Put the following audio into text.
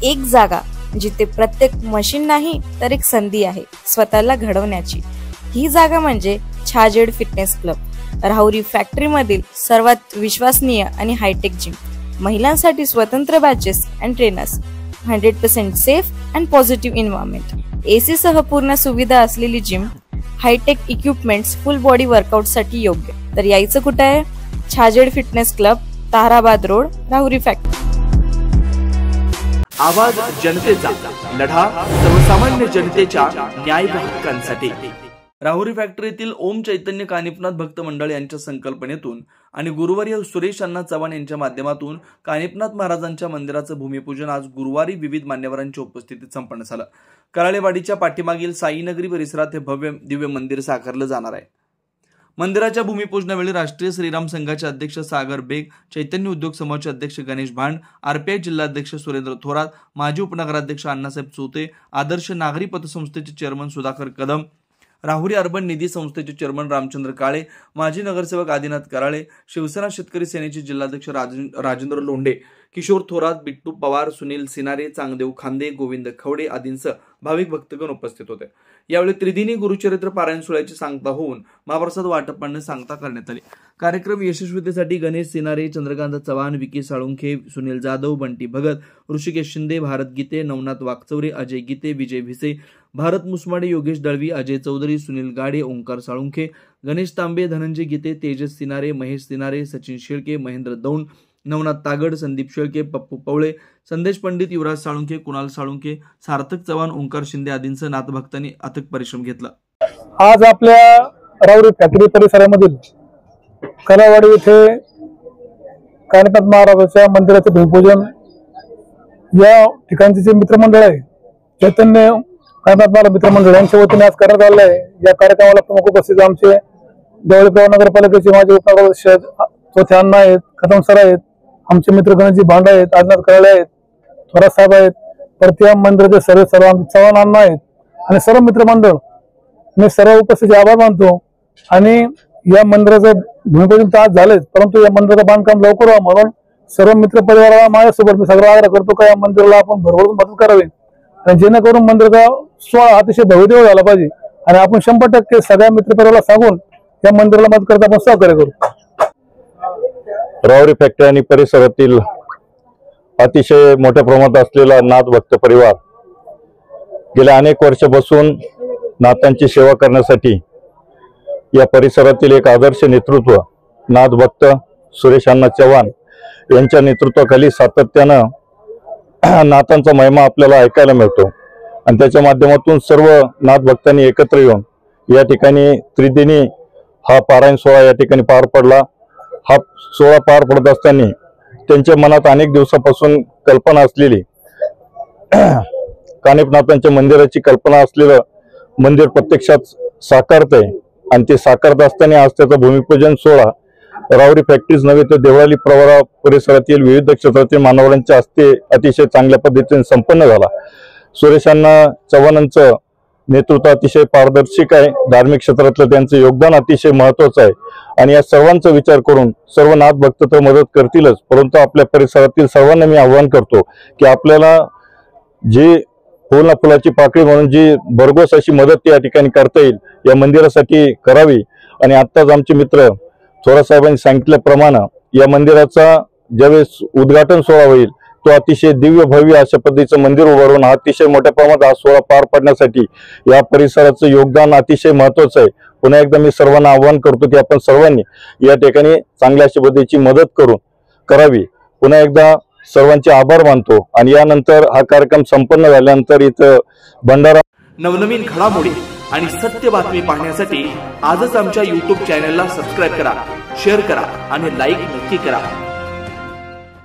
एक जागा जिथे प्रत्येक मशीन नाही तर एक संधी आहे स्वतःला घडवण्याची। ही जागा म्हणजे Chhajed fitness club, Rahuri factory मधील सर्वात विश्वसनीय आणि हायटेक जिम। महिलांसाठी स्वतंत्र batches and trainers, 100% safe and positive environment, AC सह पूर्ण सुविधा असलेली gym, hi-tech equipments, full body workout साठी योग्य। तर यायचं कुठे आहे? Chhajed fitness club, Tarabad road, Rahuri factory. आवाज जनतेचा, लढा सर्वसामान्य जनतेच्या न्याय व हक्कांसाठी। राहुरी फॅक्टरीतील ओम चैतन्य कानिपनाथ भक्त मंडळ यांच्या संकल्पनेतून आणि गुरुवारी सुरेश अण्णा चव्हाण यांच्या माध्यमातून कानिपनाथ महाराजांच्या मंदिराचं भूमिपूजन आज गुरुवारी विविध मान्यवरांच्या उपस्थितीत संपन्न झालं। कराळेवाडीच्या पाठीमागील साईनगरी परिसरात हे भव्य दिव्य मंदिर साकारलं जाणार आहे। मंदिराच्या भूमिपूजनावेळी राष्ट्रीय श्रीराम संघाचे अध्यक्ष सागर बेग, चैतन्य उद्योग समूहाचे अध्यक्ष गणेश भांड, आरपीआय जिल्हाध्यक्ष सुरेंद्र थोरात, माजी उपनगराध्यक्ष अण्णासाहेब चोते, आदर्श नागरी पतसंस्थेचे चेअरमन सुधाकर कदम, राहुरी अर्बन निधी संस्थेचे चेअरमन रामचंद्र काळे, माजी नगरसेवक आदिनाथ कराळे, शिवसेना शेतकरी सेनेचे जिल्हाध्यक्ष राजेंद्र लोंढे, किशोर थोरात, बिट्टू पवार, सुनील सिनारे, चांगदेव खांदे, गोविंद खवडे आदींसह भाविक भक्तगण उपस्थित होते। यावेळी त्रिदिनी गुरुचरित्र पारायण सोहळ्याची सांगता होऊन महाप्रसाद वाटपाने सांगता करण्यात आली। कार्यक्रम यशस्वीतेसाठी गणेश सिनारे, चंद्रकांत चव्हाण, विकी साळुंखे, सुनील जाधव, बंटी भगत, ऋषिकेश शिंदे, भारत गीते, नवनाथ वाकचौरे, अजय गीते, विजय भिसे, भारत मुसमाडे, योगेश दळवी, अजय चौधरी, सुनील गाडे, ओंकार साळुंखे, गणेश तांबे, धनंजय गीते, तेजस सिनारे, महेश सिनारे, सचिन शेळके, महेंद्र दौंड, नवनाथ तागड, संदीप शेळके, पप्पू पवळे, संदेश पंडित, युवराज साळुंखे, कुणाल साळुंखे, सार्थक चव्हाण, ओंकार शिंदे आदींसह नाथभक्तांनी अथक परिश्रम घेतला। आज आपल्या राहुरी फॅक्टरी परिसरामधील कराळेवाडी येथे कानिपनाथ महाराजांच्या मंदिराचे भूमिपूजन या ठिकाणचे जे मित्रमंडळ आहे चैतन्य कानिपनाथ महाराज मित्रमंडळ यांच्या वतीने आज करण्यात आलेलं आहे। या कार्यक्रमाला प्रमुख उपस्थित आमचे देवळी नगरपालिकेचे माजी उपनगराध्यक्ष चौथे अण्णा आहेत, कदम सर आहेत, आमचे मित्र गणेशजी भांड आहेत, आदिनाथ कराळे आहेत, थोरात साहेब आहेत, परत या मंदिराचे सर्व चव्हाण अण्णा आहेत आणि सर्व मित्रमंडळ मी सर्व उपस्थित आभार मानतो। आणि या मंदिराचं भूमिपूजन तर आज झालेच, परंतु या मंदिराचं बांधकाम लवकर व्हावं म्हणून सर्व मित्र परिवाराला माझ्यासोबत मी सगळं आग्रह करतो का या मंदिराला आपण भरभरून मदत करावी आणि जेणेकरून मंदिराचा सोहळा अतिशय भव्यदेव झाला पाहिजे आणि आपण 100% सगळ्या मित्र परिवाराला सांगून या मंदिराला मदत करता आपण सहकार्य करू। राहुरी फॅक्टरी आणि परिसरातील अतिशय मोठ्या प्रमाणात असलेला नाथ भक्त परिवार गेल्या अनेक वर्षापासून नाथांची सेवा करण्यासाठी या परिसरातील एक आदर्श नेतृत्व नाथ भक्त सुरेश अण्णा चव्हाण यांच्या नेतृत्वाखाली सातत्यानं नाथांचा महिमा आपल्याला ऐकायला मिळतो आणि त्याच्या माध्यमातून सर्व नाथ भक्तांनी एकत्र येऊन या ठिकाणी त्रिदिनी हा पारायण सोहळा या ठिकाणी पार पडला। हा सोहळा पार पडत असताना त्यांच्या मनात अनेक दिवसापासून कल्पना असलेली कानिपनाथांच्या मंदिराची कल्पना असलेलं मंदिर प्रत्यक्षात साकारतंय आणि ते साकारत असताना आज त्याचा भूमिपूजन सोहळा राहुरी फॅक्टरीज नव्हे तर देवळाली प्रवरा परिसरातील विविध क्षेत्रातील मान्यवरांच्या हस्ते अतिशय चांगल्या पद्धतीने संपन्न झाला। सुरेश अण्णा चव्हाणांचं नेतृत्व अतिशय पारदर्शक आहे, धार्मिक क्षेत्रातलं त्यांचं योगदान अतिशय महत्वाचं आहे आणि या सर्वांचा विचार करून सर्व नाथ भक्त तर मदत करतीलच, परंतु आपल्या परिसरातील सर्वांना मी आवाहन करतो की आपल्याला जी फुल ना फुलाची पाकळी म्हणून जी भरघोस अशी मदत या ठिकाणी करता येईल या मंदिरासाठी करावी। आणि आत्ताच आमचे मित्र थोरात साहेबांनी सांगितल्याप्रमाणे या मंदिराचा ज्यावेळेस उद्घाटन सोहळा होईल तो अतिशय दिव्य भव्य अशा पद्धतीचं मंदिर उभारून अतिशय मोठ्या प्रमाणात हा सोहळा पार पडण्यासाठी या परिसराचं योगदान अतिशय महत्वाचं आहे। पुन्हा एकदा मी सर्वांना आवाहन करतो की आपण सर्वांनी या ठिकाणी चांगल्या अशा पद्धतीची मदत करावी। पुन्हा एकदा सर्वांचे आभार मानतो आणि यानंतर हा कार्यक्रम संपन्न झाल्यानंतर इथं भंडारा नवनवीन घडामोडी आणि सत्य बातमी पाहण्यासाठी आजच आमच्या YouTube चॅनलला सबस्क्राइब करा, शेअर करा आणि लाईक नक्की करा।